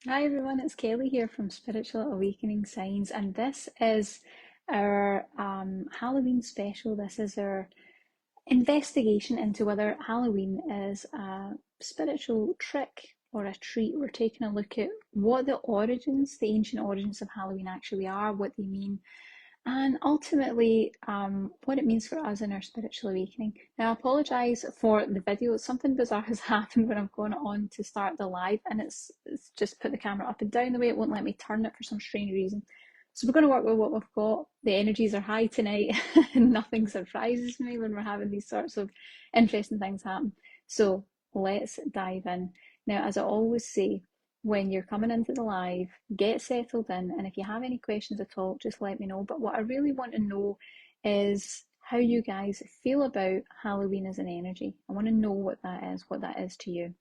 Hi everyone, it's Kelly here from Spiritual Awakening Signs, and this is our Halloween special. This is our investigation into whether Halloween is a spiritual trick or a treat. We're taking a look at what the origins, the ancient origins of Halloween actually are, what they mean, and ultimately what it means for us in our spiritual awakening. Now, I apologise for the video. Something bizarre has happened when I've gone on to start the live, and it's just put the camera up and down the way. It won't let me turn it for some strange reason. So we're going to work with what we've got. The energies are high tonight, and nothing surprises me when we're having these sorts of interesting things happen. So let's dive in. Now, as I always say, when you're coming into the live, get settled in, and if you have any questions at all, just let me know. But what I really want to know is how you guys feel about Halloween as an energy. I want to know what that is to you.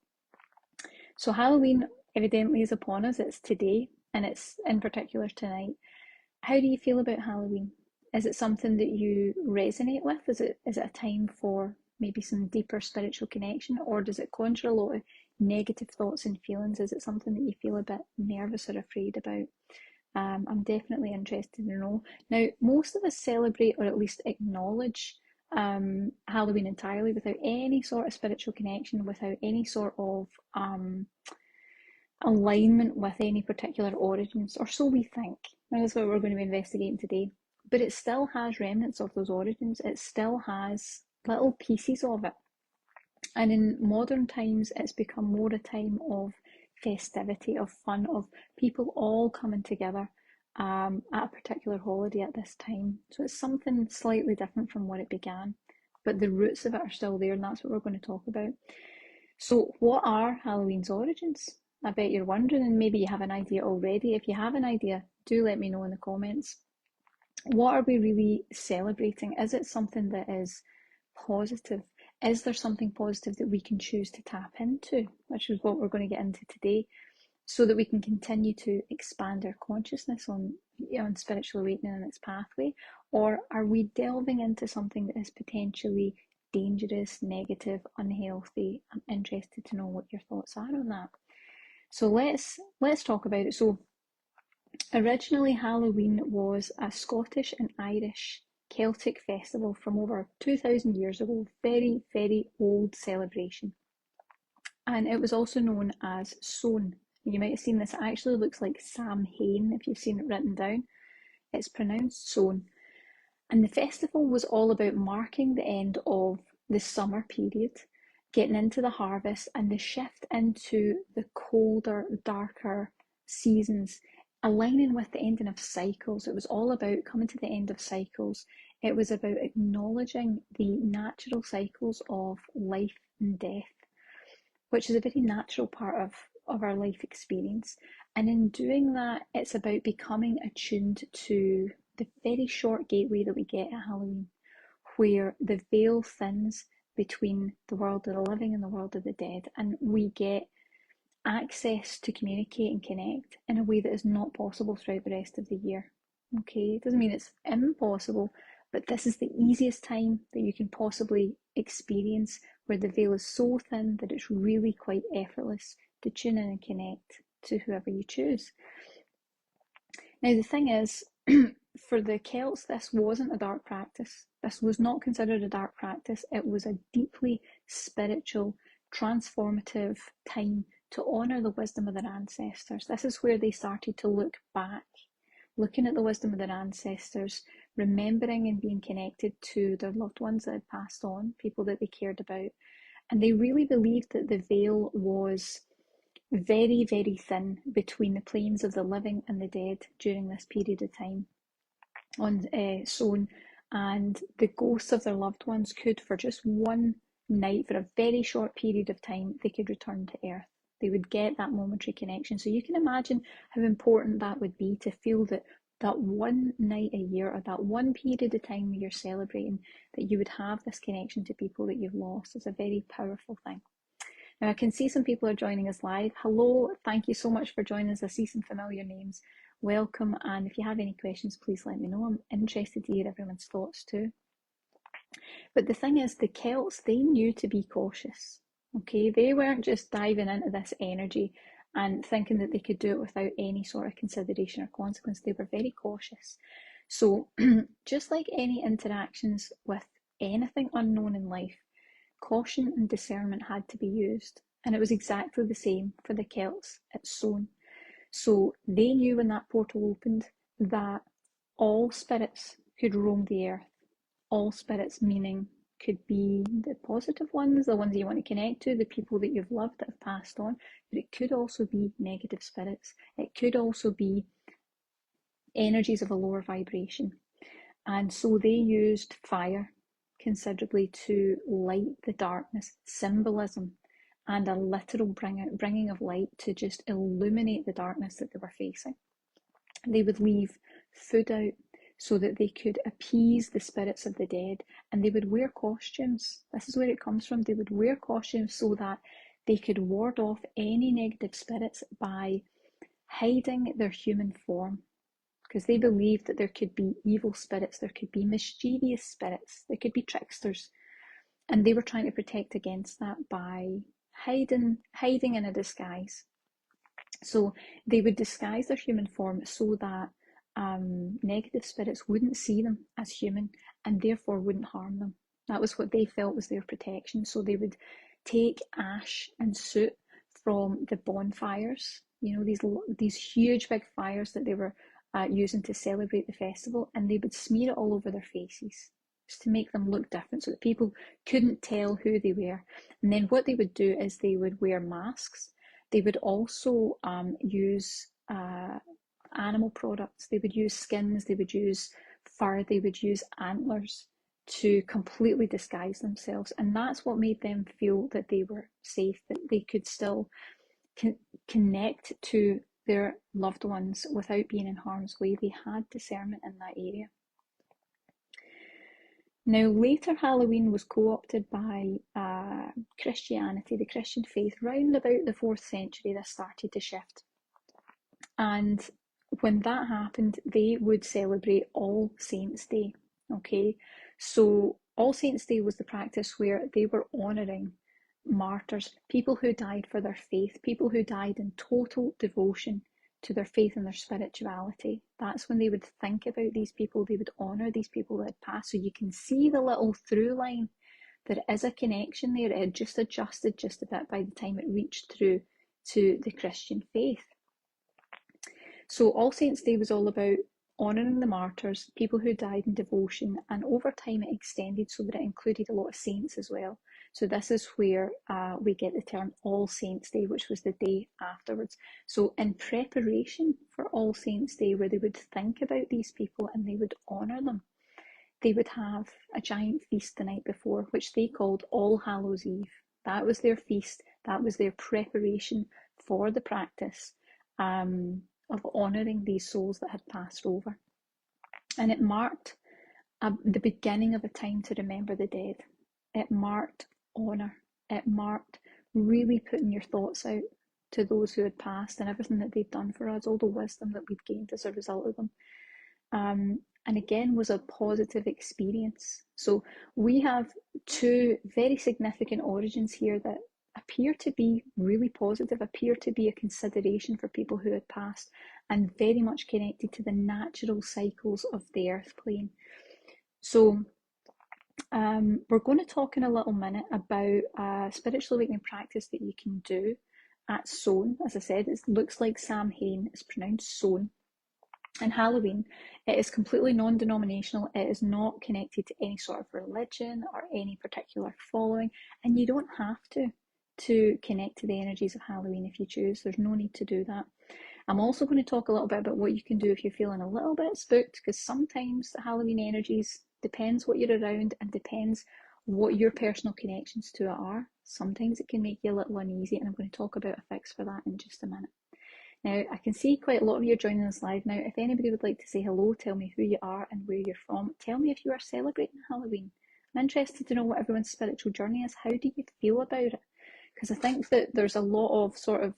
So Halloween evidently is upon us. It's today, and it's in particular tonight. How do you feel about Halloween? Is it something that you resonate with? Is it a time for maybe some deeper spiritual connection, or does it conjure a lot of negative thoughts and feelings? Is it something that you feel a bit nervous or afraid about? I'm definitely interested to know. Now, most of us celebrate or at least acknowledge Halloween entirely without any sort of spiritual connection, without any sort of alignment with any particular origins, or so we think. And that's what we're going to be investigating today. But it still has remnants of those origins, it still has little pieces of it. And in modern times, it's become more a time of festivity, of fun, of people all coming together at a particular holiday at this time. So it's something slightly different from what it began, but the roots of it are still there, and that's what we're going to talk about. So, what are Halloween's origins? I bet you're wondering, and maybe you have an idea already. If you have an idea, do let me know in the comments. What are we really celebrating? Is it something that is positive? Is there something positive that we can choose to tap into, which is what we're going to get into today, so that we can continue to expand our consciousness on spiritual awakening and its pathway? Or are we delving into something that is potentially dangerous, negative, unhealthy? I'm interested to know what your thoughts are on that. So let's talk about it. So originally, Halloween was a Scottish and Irish Celtic festival from over 2,000 years ago. Very, very old celebration. And it was also known as Samhain. You might have seen this. It actually looks like Samhain if you've seen it written down. It's pronounced Samhain. And the festival was all about marking the end of the summer period, getting into the harvest, and the shift into the colder, darker seasons, aligning with the ending of cycles. It was all about coming to the end of cycles. It was about acknowledging the natural cycles of life and death, which is a very natural part of our life experience. And in doing that, it's about becoming attuned to the very short gateway that we get at Halloween, where the veil thins between the world of the living and the world of the dead, and we get access to communicate and connect in a way that is not possible throughout the rest of the year. Okay, it doesn't mean it's impossible, but this is the easiest time that you can possibly experience, where the veil is so thin that it's really quite effortless to tune in and connect to whoever you choose. Now, the thing is, for the Celts, this wasn't a dark practice. This was not considered a dark practice. It was a deeply spiritual, transformative time to honour the wisdom of their ancestors. This is where they started to look back, looking at the wisdom of their ancestors, remembering and being connected to their loved ones that had passed on, people that they cared about. And they really believed that the veil was very, very thin between the planes of the living and the dead during this period of time on Samhain, and the ghosts of their loved ones could, for just one night, for a very short period of time, they could return to Earth. They would get that momentary connection. So you can imagine how important that would be, to feel that that one night a year, or that one period of time where you're celebrating, that you would have this connection to people that you've lost. Is a very powerful thing. Now, I can see some people are joining us live. Hello, thank you so much for joining us. I see some familiar names. Welcome, and if you have any questions, please let me know. I'm interested to hear everyone's thoughts too. But the thing is, the Celts, they knew to be cautious. Okay, they weren't just diving into this energy and thinking that they could do it without any sort of consideration or consequence. They were very cautious. So just like any interactions with anything unknown in life, caution and discernment had to be used. And it was exactly the same for the Celts at Soane. So they knew when that portal opened that all spirits could roam the earth. All spirits meaning could be the positive ones, the ones that you want to connect to, the people that you've loved that have passed on, but it could also be negative spirits. It could also be energies of a lower vibration. And so they used fire considerably to light the darkness, symbolism, and a literal bringing of light to just illuminate the darkness that they were facing. They would leave food out so that they could appease the spirits of the dead, and they would wear costumes. This is where it comes from. They would wear costumes so that they could ward off any negative spirits by hiding their human form, because they believed that there could be evil spirits, there could be mischievous spirits, there could be tricksters, and they were trying to protect against that by hiding in a disguise. So they would disguise their human form so that negative spirits wouldn't see them as human and therefore wouldn't harm them. That was what they felt was their protection. So they would take ash and soot from the bonfires, you know, these huge big fires that they were using to celebrate the festival, and they would smear it all over their faces just to make them look different so that people couldn't tell who they were. And then what they would do is they would wear masks. They would also use animal products. They would use skins, they would use fur, they would use antlers to completely disguise themselves. And that's what made them feel that they were safe, that they could still connect to their loved ones without being in harm's way. They had discernment in that area. Now, later Halloween was co-opted by Christianity, the Christian faith. Round about the 4th century, this started to shift. And when that happened, they would celebrate All Saints' Day. Okay, so All Saints' Day was the practice where they were honouring martyrs, people who died for their faith, people who died in total devotion to their faith and their spirituality. That's when they would think about these people, they would honour these people that had passed. So you can see the little through line. There is a connection there. It had just adjusted just a bit by the time it reached through to the Christian faith. So All Saints' Day was all about honouring the martyrs, people who died in devotion, and over time it extended so that it included a lot of saints as well. So this is where we get the term All Saints' Day, which was the day afterwards. So in preparation for All Saints' Day, where they would think about these people and they would honour them, they would have a giant feast the night before, which they called All Hallows Eve. That was their feast, that was their preparation for the practice of honouring these souls that had passed over. And it marked the beginning of a time to remember the dead. It marked honour. It marked really putting your thoughts out to those who had passed and everything that they'd done for us, all the wisdom that we'd gained as a result of them. And again, was a positive experience. So we have two very significant origins here that appear to be really positive, appear to be a consideration for people who had passed, and very much connected to the natural cycles of the earth plane. So we're going to talk in a little minute about a spiritual awakening practice that you can do at Soane. As I said, it looks like Samhain, it's pronounced Soane. And Halloween, it is completely non-denominational. It is not connected to any sort of religion or any particular following, and you don't have to connect to the energies of Halloween if you choose. There's no need to do that. I'm also going to talk a little bit about what you can do if you're feeling a little bit spooked, because sometimes the Halloween energies, depends what you're around and depends what your personal connections to it are. Sometimes it can make you a little uneasy, and I'm going to talk about a fix for that in just a minute. Now, I can see quite a lot of you are joining us live now. If anybody would like to say hello, tell me who you are and where you're from. Tell me if you are celebrating Halloween. I'm interested to know what everyone's spiritual journey is. How do you feel about it? Because I think that there's a lot of sort of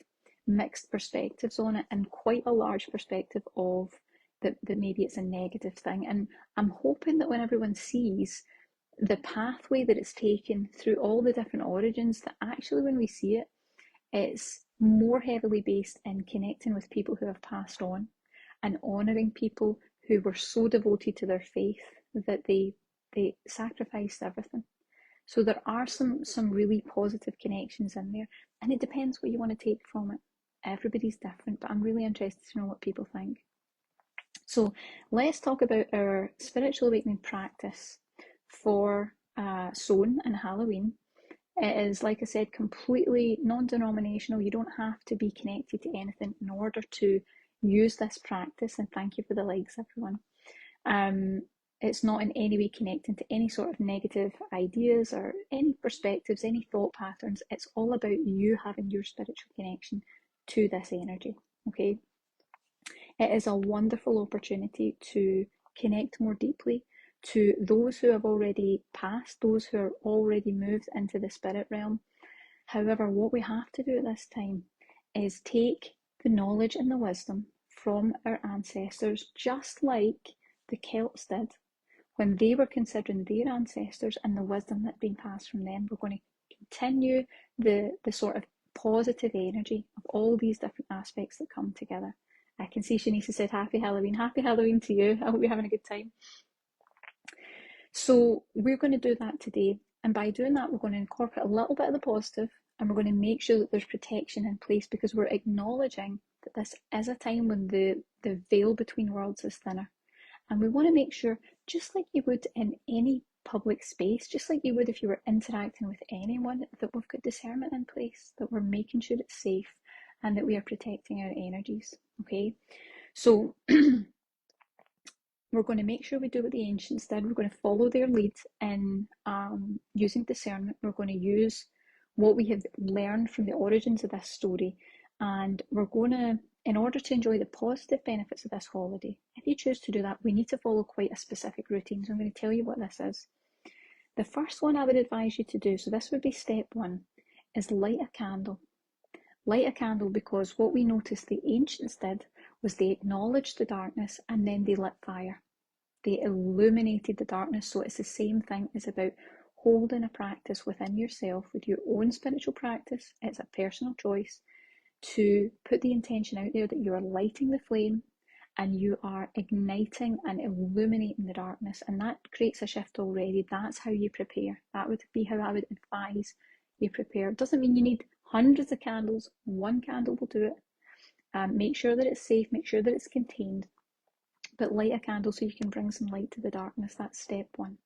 mixed perspectives on it, and quite a large perspective of that maybe it's a negative thing. And I'm hoping that when everyone sees the pathway that it's taken through all the different origins, that actually when we see it, it's more heavily based in connecting with people who have passed on and honouring people who were so devoted to their faith that they sacrificed everything. So there are some really positive connections in there, and it depends what you want to take from it. Everybody's different, but I'm really interested to know what people think. So let's talk about our spiritual awakening practice for Samhain and Halloween. It is, like I said, completely non-denominational. You don't have to be connected to anything in order to use this practice. And thank you for the likes, everyone. It's not in any way connecting to any sort of negative ideas or any perspectives, any thought patterns. It's all about you having your spiritual connection to this energy, okay? It is a wonderful opportunity to connect more deeply to those who have already passed, those who are already moved into the spirit realm. However, what we have to do at this time is take the knowledge and the wisdom from our ancestors, just like the Celts did when they were considering their ancestors and the wisdom that had been passed from them. We're going to continue the sort of positive energy of all these different aspects that come together. I can see Shanice said happy Halloween. Happy Halloween to you. I hope you're having a good time. So we're going to do that today. And by doing that, we're going to incorporate a little bit of the positive, and we're going to make sure that there's protection in place, because we're acknowledging that this is a time when the veil between worlds is thinner. And we want to make sure, just like you would in any public space, just like you would if you were interacting with anyone, that we've got discernment in place, that we're making sure it's safe, and that we are protecting our energies, okay? So we're going to make sure we do what the ancients did. We're going to follow their lead in using discernment. We're going to use what we have learned from the origins of this story, and we're going to, in order to enjoy the positive benefits of this holiday, if you choose to do that, we need to follow quite a specific routine. So I'm going to tell you what this is. The first one I would advise you to do, so this would be step one, is light a candle. Light a candle, because what we noticed the ancients did was they acknowledged the darkness and then they lit fire. They illuminated the darkness. So it's the same thing. It's about holding a practice within yourself with your own spiritual practice. It's a personal choice to put the intention out there that you are lighting the flame and you are igniting and illuminating the darkness, and that creates a shift already. That's how you prepare. That would be how I would advise you prepare. It doesn't mean you need hundreds of candles. One candle will do it. Make sure that it's safe, make sure that it's contained, but light a candle so you can bring some light to the darkness. That's step one.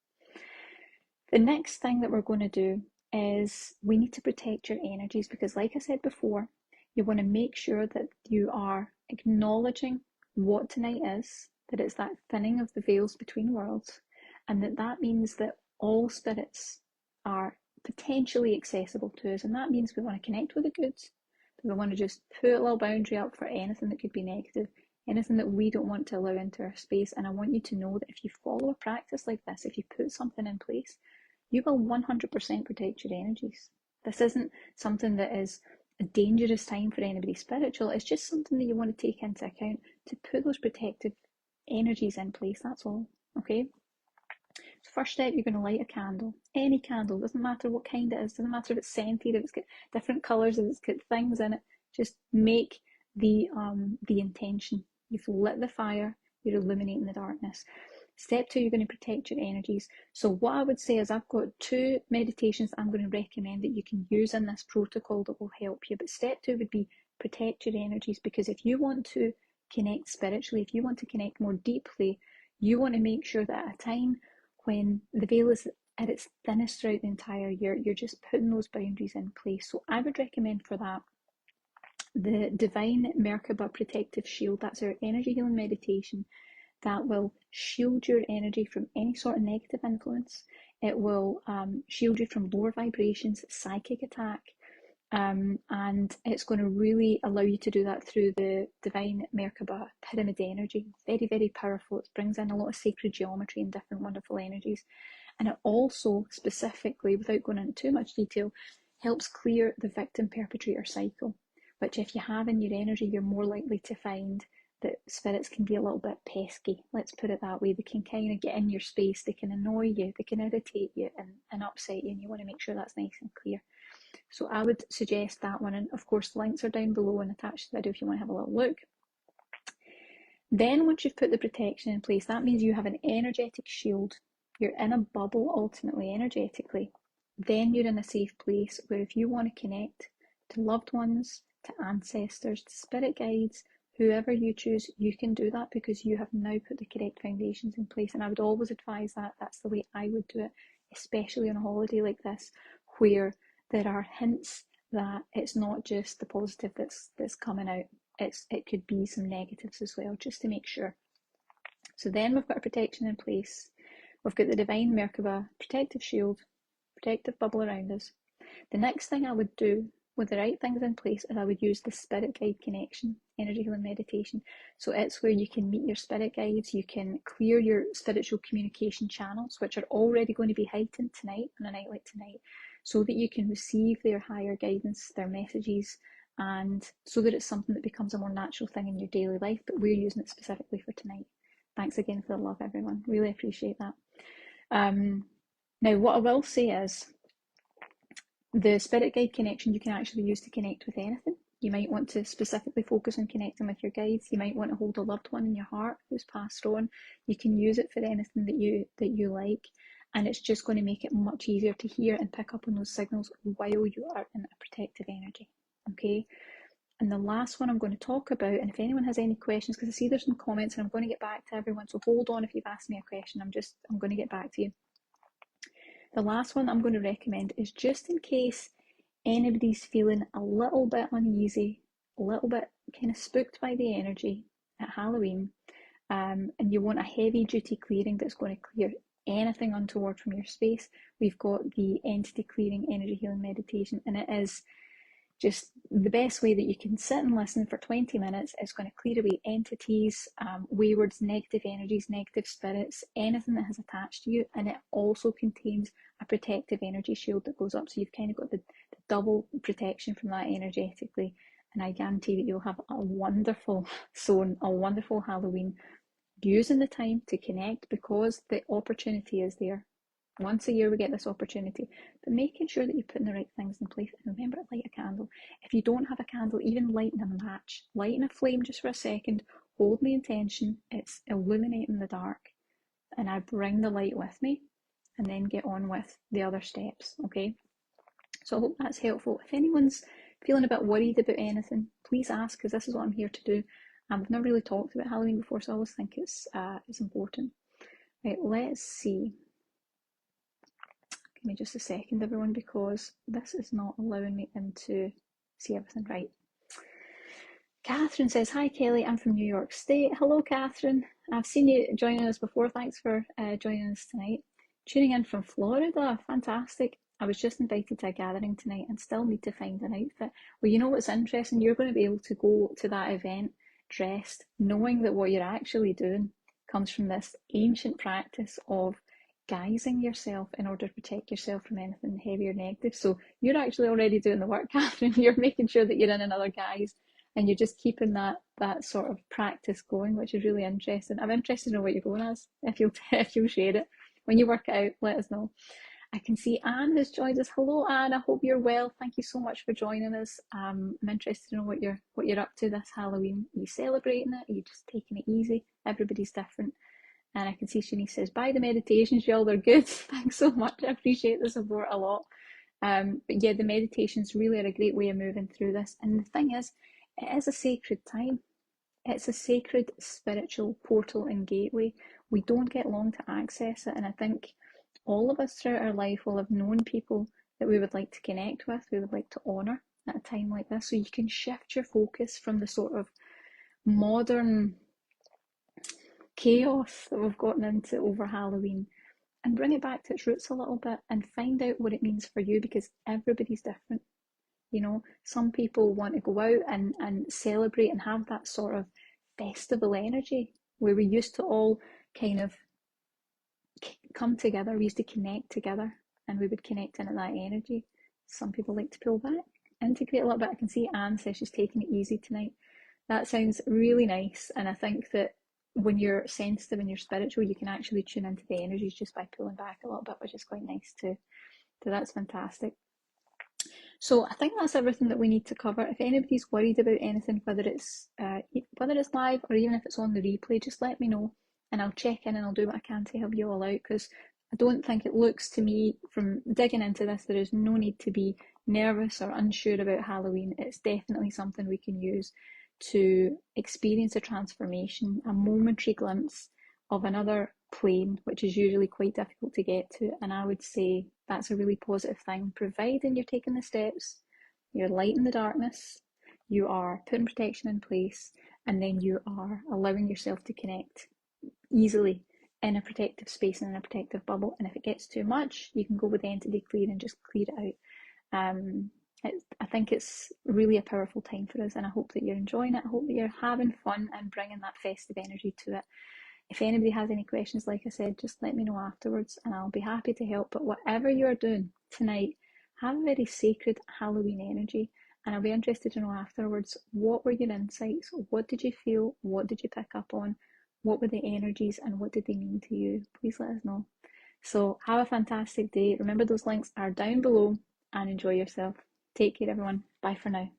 The next thing that we're going to do is we need to protect your energies, because like I said before, you want to make sure that you are acknowledging what tonight is, that it's that thinning of the veils between worlds, and that means that all spirits are potentially accessible to us. And that means we want to connect with the goods, but we want to just put a little boundary up for anything that could be negative, anything that we don't want to allow into our space. And I want you to know that if you follow a practice like this, if you put something in place, you will 100% protect your energies. This isn't something that is a dangerous time for anybody spiritual. It's just something that you want to take into account to put those protective energies in place. That's all, okay? So first step, you're going to light a candle. Any candle, doesn't matter what kind it is, doesn't matter if it's scented, if it's got different colours, if it's got things in it. Just make the intention. You've lit the fire, you're illuminating the darkness. Step two, you're going to protect your energies. So what I would say is I've got 2 meditations that I'm going to recommend that you can use in this protocol that will help you. But step 2 would be protect your energies, because if you want to connect spiritually, if you want to connect more deeply, you want to make sure that at a time when the veil is at its thinnest throughout the entire year, you're just putting those boundaries in place. So I would recommend for that the Divine Merkaba Protective Shield. That's our energy healing meditation that will shield your energy from any sort of negative influence. It will shield you from lower vibrations, psychic attack, and it's going to really allow you to do that through the Divine Merkaba pyramid energy. Very, very powerful. It brings in a lot of sacred geometry and different wonderful energies. And it also specifically, without going into too much detail, helps clear the victim-perpetrator cycle, which if you have in your energy, you're more likely to find that spirits can be a little bit pesky. Let's put it that way. They can kind of get in your space, they can annoy you, they can irritate you and upset you, and you want to make sure that's nice and clear. So I would suggest that one, and of course the links are down below and attached to the video if you want to have a little look. Then once you've put the protection in place, that means you have an energetic shield. You're in a bubble ultimately, energetically. Then you're in a safe place where if you want to connect to loved ones, to ancestors, to spirit guides, whoever you choose, you can do that because you have now put the correct foundations in place. And I would always advise that that's the way I would do it, especially on a holiday like this, where there are hints that it's not just the positive that's coming out. It could be some negatives as well, just to make sure. So then we've got our protection in place. We've got the Divine Merkaba Protective Shield, protective bubble around us. The next thing I would do with the right things in place is I would use the spirit guide connection, energy healing meditation. So it's where you can meet your spirit guides, you can clear your spiritual communication channels, which are already going to be heightened tonight, on a night like tonight, so that you can receive their higher guidance, their messages, and so that it's something that becomes a more natural thing in your daily life, but we're using it specifically for tonight. Thanks again for the love, everyone. Really appreciate that. Now, what I will say is, the spirit guide connection you can actually use to connect with anything. You might want to specifically focus on connecting with your guides. You might want to hold a loved one in your heart who's passed on. You can use it for anything that you like, and it's just going to make it much easier to hear and pick up on those signals while you are in a protective energy. Okay. And the last one I'm going to talk about, and if anyone has any questions, because I see there's some comments and I'm going to get back to everyone, so hold on if you've asked me a question, I'm going to get back to you. The last one I'm going to recommend is just in case anybody's feeling a little bit uneasy, a little bit kind of spooked by the energy at Halloween, and you want a heavy duty clearing that's going to clear anything untoward from your space, we've got the entity clearing energy healing meditation, and it is just the best way that you can sit and listen for 20 minutes. It's going to clear away entities, waywards, negative energies, negative spirits, anything that has attached to you. And it also contains a protective energy shield that goes up. So you've kind of got the double protection from that energetically. And I guarantee that you'll have a wonderful zone, a wonderful Halloween, using the time to connect because the opportunity is there. Once a year we get this opportunity, but making sure that you're putting the right things in place. And remember to light a candle. If you don't have a candle, even lighting a match, lighting a flame just for a second, holding the intention, it's illuminating the dark. And I bring the light with me and then get on with the other steps, okay? So I hope that's helpful. If anyone's feeling a bit worried about anything, please ask, because this is what I'm here to do. I've never really talked about Halloween before, so I always think it's important. Right, let's see. Give me just a second, everyone, because this is not allowing me into see everything right. Catherine says, hi Kelly, I'm from New York State. Hello Catherine, I've seen you joining us before. Thanks for joining us tonight. Tuning in from Florida, fantastic. I was just invited to a gathering tonight and still need to find an outfit. Well, you know what's interesting? You're going to be able to go to that event dressed, knowing that what you're actually doing comes from this ancient practice of guising yourself in order to protect yourself from anything heavy or negative. So you're actually already doing the work, Catherine. You're making sure that you're in another guise and you're just keeping that sort of practice going, which is really interesting. I'm interested to know what you're going as, if you'll share it. When you work it out, let us know. I can see Anne has joined us. Hello Anne, I hope you're well. Thank you so much for joining us. I'm interested to know what you're up to this Halloween. Are you celebrating it? Are you just taking it easy? Everybody's different. And I can see Shanice says, buy the meditations, y'all, they're good. Thanks so much. I appreciate the support a lot. But yeah, the meditations really are a great way of moving through this. And the thing is, it is a sacred time. It's a sacred spiritual portal and gateway. We don't get long to access it. And I think all of us throughout our life will have known people that we would like to connect with, we would like to honour at a time like this. So you can shift your focus from the sort of modern chaos that we've gotten into over Halloween and bring it back to its roots a little bit and find out what it means for you, because everybody's different. You know, some people want to go out and celebrate and have that sort of festival energy where we used to all kind of come together, we used to connect together and we would connect into that energy. Some people like to pull back, integrate a little bit. I can see Anne says she's taking it easy tonight. That sounds really nice, and I think that when you're sensitive and you're spiritual, you can actually tune into the energies just by pulling back a little bit, which is quite nice too. So that's fantastic. So I think that's everything that we need to cover. If anybody's worried about anything, whether it's live or even if it's on the replay, just let me know and I'll check in and I'll do what I can to help you all out, because I don't think it looks to me from digging into this, there is no need to be nervous or unsure about Halloween. It's definitely something we can use to experience a transformation, a momentary glimpse of another plane, which is usually quite difficult to get to. And I would say that's a really positive thing, providing you're taking the steps, you're lighting the darkness, you are putting protection in place, and then you are allowing yourself to connect easily in a protective space and in a protective bubble. And if it gets too much, you can go with the entity clear and just clear it out. I think it's really a powerful time for us, and I hope that you're enjoying it. I hope that you're having fun and bringing that festive energy to it. If anybody has any questions, like I said, just let me know afterwards and I'll be happy to help. But whatever you're doing tonight, have a very sacred Halloween energy. And I'll be interested to know afterwards, what were your insights? What did you feel? What did you pick up on? What were the energies and what did they mean to you? Please let us know. So have a fantastic day. Remember, those links are down below and enjoy yourself. Take care, everyone. Bye for now.